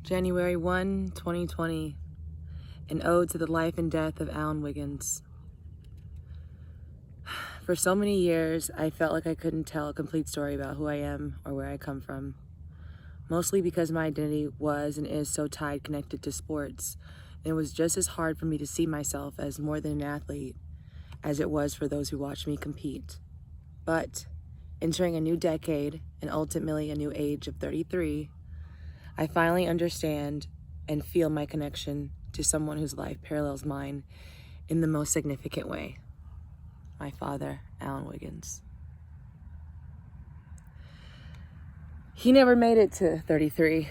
January 1, 2020, an ode to the life and death of Wiggins. For so many years, I felt like I couldn't tell a complete story about who I am or where I come from, mostly because my identity was and is so tied connected to sports. And it was just as hard for me to see myself as more than an athlete as it was for those who watched me compete. But entering a new decade and ultimately a new age of 33, I finally understand and feel my connection to someone whose life parallels mine in the most significant way. My father, Wiggins. He never made it to 33.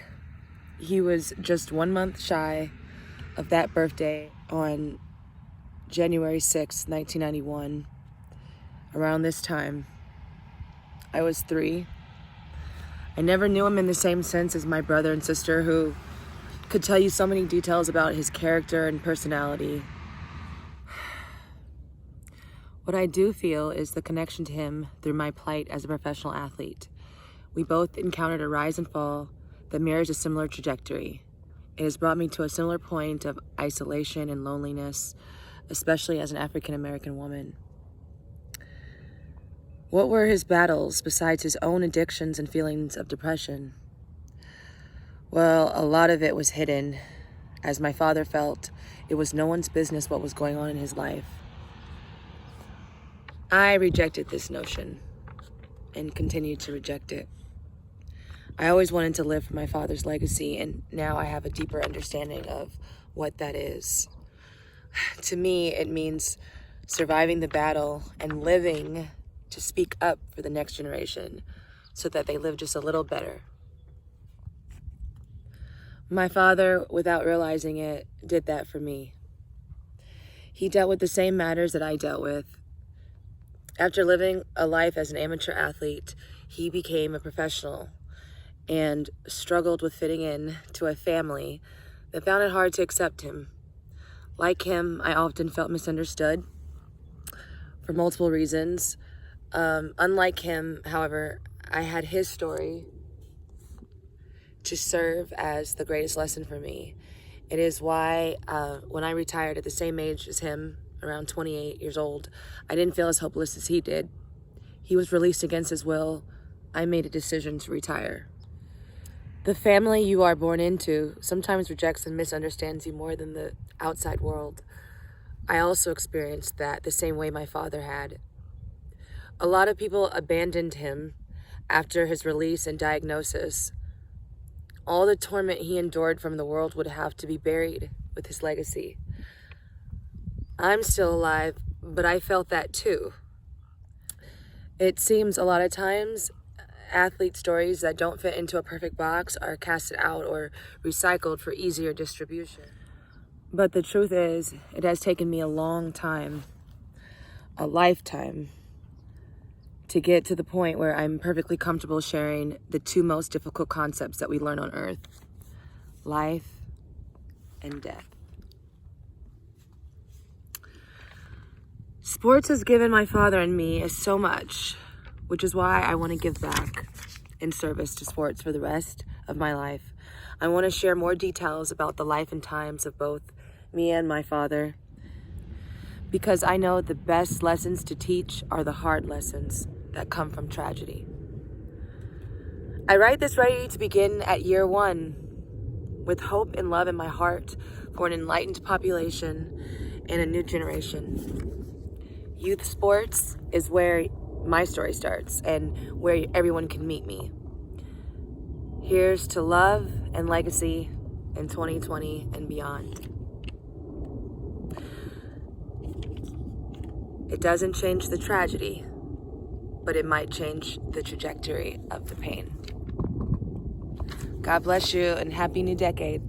He was just 1 month shy of that birthday on January 6, 1991. Around this time, I was 3. I never knew him in the same sense as my brother and sister, who could tell you so many details about his character and personality. What I do feel is the connection to him through my plight as a professional athlete. We both encountered a rise and fall that mirrors a similar trajectory. It has brought me to a similar point of isolation and loneliness, especially as an African American woman. What were his battles besides his own addictions and feelings of depression? Well, a lot of it was hidden, as my father felt it was no one's business what was going on in his life. I rejected this notion and continued to reject it. I always wanted to live for my father's legacy, and now I have a deeper understanding of what that is. To me, it means surviving the battle and living to speak up for the next generation so that they live just a little better. My father, without realizing it, did that for me. He dealt with the same matters that I dealt with. After living a life as an amateur athlete, he became a professional and struggled with fitting in to a family that found it hard to accept him. Like him, I often felt misunderstood for multiple reasons. Unlike him, however, I had his story to serve as the greatest lesson for me. It is why when I retired at the same age as him, around 28 years old, I didn't feel as hopeless as he did. He was released against his will. I made a decision to retire. The family you are born into sometimes rejects and misunderstands you more than the outside world. I also experienced that the same way my father had. A lot of people abandoned him after his release and diagnosis. All the torment he endured from the world would have to be buried with his legacy. I'm still alive, but I felt that too. It seems a lot of times athlete stories that don't fit into a perfect box are casted out or recycled for easier distribution. But the truth is, it has taken me a long time, a lifetime, to get to the point where I'm perfectly comfortable sharing the two most difficult concepts that we learn on Earth: life and death. Sports has given my father and me so much, which is why I want to give back in service to sports for the rest of my life. I want to share more details about the life and times of both me and my father, because I know the best lessons to teach are the hard lessons that come from tragedy. I write this ready to begin at year 1, with hope and love in my heart for an enlightened population and a new generation. Youth sports is where my story starts and where everyone can meet me. Here's to love and legacy in 2020 and beyond. It doesn't change the tragedy, but it might change the trajectory of the pain. God bless you and happy new decade.